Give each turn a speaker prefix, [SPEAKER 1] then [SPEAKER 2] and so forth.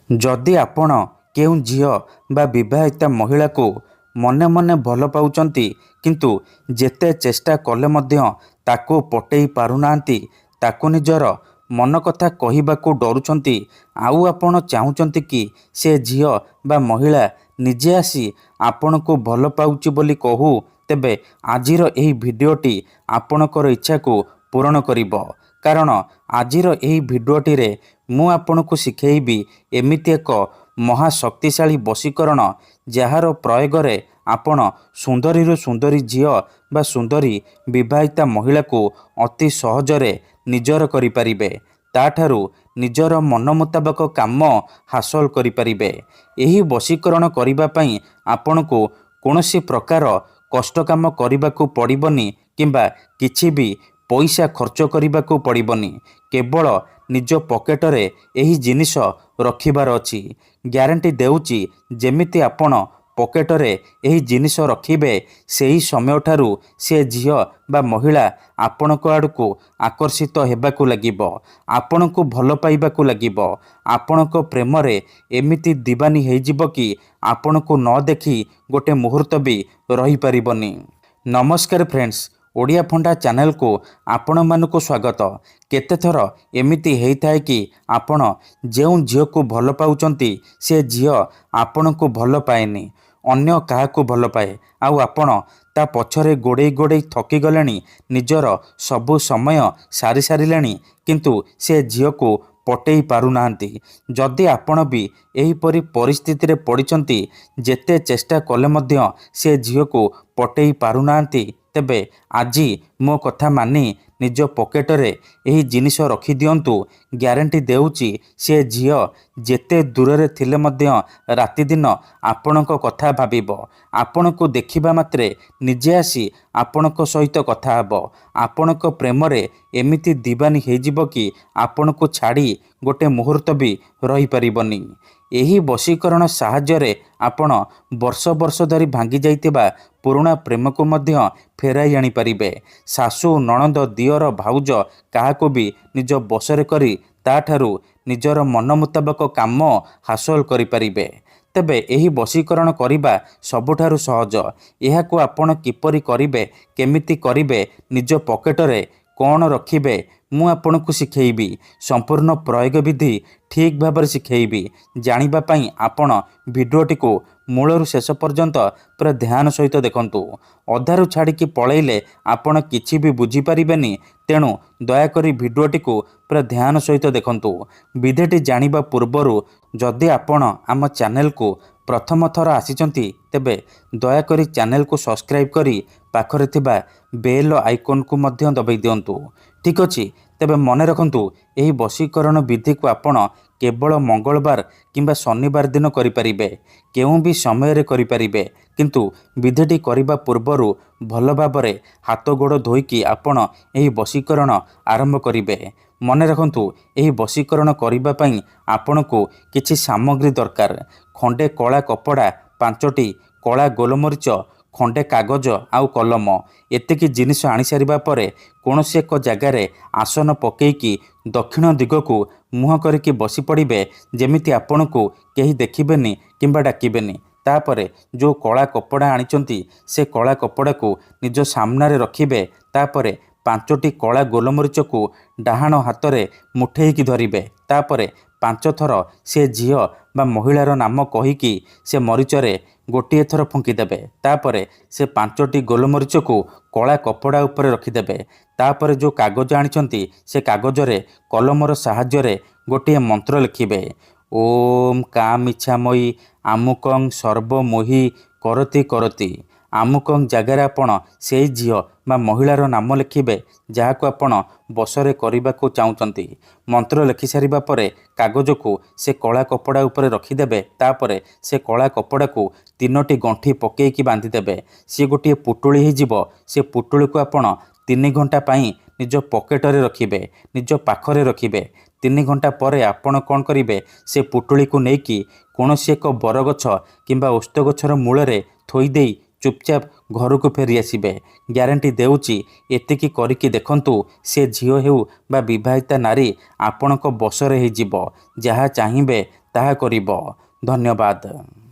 [SPEAKER 1] जदि आपण केउं झियो बा विवाहिता महिला को मने मने भल पाउचंती किंतु जेते चेष्टा कले मध्य ताको पटेई पारुनांती, ताको निजर मन कथा कहिबाकू डरुचंती, आउ आपण चाहुचंती कि से झियो बा महिला निजे आसी आपण को भल पाउची बोली कहू, तेबे आजिर एही भिडियोटी आपणकर इच्छा को पूरण करिबो। कारण आजिर एही भिडियोटी रे मु आपणको शिखेइबी एमिति एक महाशक्तिशाली बशीकरण जार प्रयोग रे आपण सुंदरी सुंदरी झियो बा सुंदरी विवाहिता महिला को अति सहजरे निजर करिपारिबे, ताठारु निजर मन मुताबक काम हासिल करिपारिबे। एही बशीकरण करिबा पई आपणको कोनोसी प्रकार कष्ट काम करिबाकू पड़िबनी किंबा किछि भी पैसा खर्च करिबाकू पड़िबनी। केवल निज पकेटरे एही जिनिस रखिबार अछि। ग्यारंटी देउची जेमिति आपण पकेटरे एही जिनिस रखिबे सेही समय ठारू से झियो बा महिला आपणको आड़को आकर्षित हेबाकू लागिबो, आपणको भल पाइबाकू लागिबो। आपणको प्रेम रे एमिति दीवानी हेजिबो कि आपणको न देखि गोटे मुहूर्त भी रही परिबनी। नमस्कार फ्रेंड्स, ओडिया फंडा चैनल को आपण मानक स्वागत। केते थर एमिति हेइथाय कि आपण जेउ झियो को भल पाउचंती से झियो आपण को भल पाएनी, अन्य काहा को भल पाए, आउ आपण ता पछरे गोड़े गोड़े थकी गलेनी, निजर सबु समय सारी सारिलेनी, किंतु से झियो को पटेई पारुनाहांती। जदि आपण भी एहीपरि परिस्थिति रे पड़िचंती, जेते चेष्टा कले मध्य से झियो को पटेई पारुनाहांती, तेबे आजी मो कथा मानी निज पकेटरे एही जिनिस रखी दियंतु। ग्यारंटी देउची से झियो जेते दूर थिले मध्य राति दिन आपणक कथा भाबिबो, आपणको देखिबा मात्रे निजे आसी आपणक सहित कथा हबो। आपणक प्रेम रे एमिति दीवानी हेजिबो कि आपणको छाड़ी गोटे मुहूर्त भी रही परिबनी। एही बशीकरण साहाय्य आपण वर्ष वर्ष धरी भांगी जाइतिबा पुराणा प्रेम को मध्य फेराई आनी परिबे। सासु नणंद दियर भाउज काहाको भी निज बसरे करी ताठारु निजर मन मुताबक काम हासिल करि परिबे। तेबे एही बशीकरण करिबा सबुठारु सहज। एहाको आपण किपरि करिबे, केमिति करिबे, निज पकेटरे कौन रखिबे, मु आपनकु शिखेइबी। संपूर्ण प्रयोग विधि ठीक भाव शिखेइबी। जानिबा पई आपण भिडियोटी को मूलरू शेष पर्यंत पूरा ध्यान सहित देखंतु। अधारू छाड़िकी पळैले आपण किछि भी बुझी परिबेनी, तेणु दयाकरी भिडियोटी को पूरा ध्यान सहित देखंतु। विधिटी जानिबा पूर्वरु जदि आपण आम चैनल को प्रथम थर आसीचंती, तेबे दयाकरी चैनल को सब्सक्राइब करी पाखरे थिबा बेल आइकन को मध्य दबाई दियंतु। ठीक अछि, तेबे मने रखंतु एही बशीकरण विधि को आपण केवल मंगलवार किंबा शनिवार दिन करिपारिबे, केउं भी समय रे करिपारिबे, किंतु विधिटी करिबा पूर्वरु भल भाबरे हाथ गोड़ धोईकी आपण एही बशीकरण आरंभ करिबे। मने रखंतु एही बशीकरण करिबा पई आपणको किछि सामग्री दरकार। खंडे कला कपड़ा, 5टी कला गोलमरीच, खंडे कागज आउ कलम। एतिकी जिनिस आनी सारिबा परे कोनोसी एक जगार आसन पकेइकी दक्षिण दिग को मुह करिकी बसी पड़िबे, जेमिति आपणको केही देखिबेनी किंबा डाकिबेनी। तापरे जो कला कपड़ा आनिचंती से कला कपड़ा को निज सामने रखिबे। तापरे 5टी कला गोलमरीच को डाहाण हाथ में मुठेईकी धरिबे। तापरे 5 थर से झियो बा महिलार नाम कहीकि से मरीचरे गोटे थर फुंकीदेवे। तापरे से 5टी गोलमरीच को कला कपड़ा उपरे रखिदेवे। तापरे जो कागज आनिचंती से कागजरे कलमर साहाय्य गोटे मंत्र लिखिबे। ओम काम इच्छामयी आमुकं सर्वमोही करती करती। आमुकं जगार आपण से झियो बा महिलार नाम लिखिबे जहाको आपण बसरे करबाको चाहुचंती। मंत्र लिखि सारिबा परे कागज को से कला कपड़ा उपरे रखिदेवे। तापरे से कला कपड़ा को 3टी गंठी पकेइकी बांधिदेवे। सी गोटे पुटुली हेजिबो। से पुटुली को आपण 3 घंटा पाई निज पकेटरे रखिबे, निज पाखरे रखिबे। 3 घंटा परे आपण कौन करिबे, से पुटुली को नेकी कोनोसी एक बरगछ किंबा ओस्त गछर मूलरे थोई देई चुपचाप घर को फेरी आसिबे। ग्यारंटी देउची एतिकी करिकी देखंतु, से झियो हेउ बा विवाहिता नारी आपणक बसरे हेजिबो। जहा चाहिबे ତାହା କରିବ। ଧନ୍ୟବାଦ।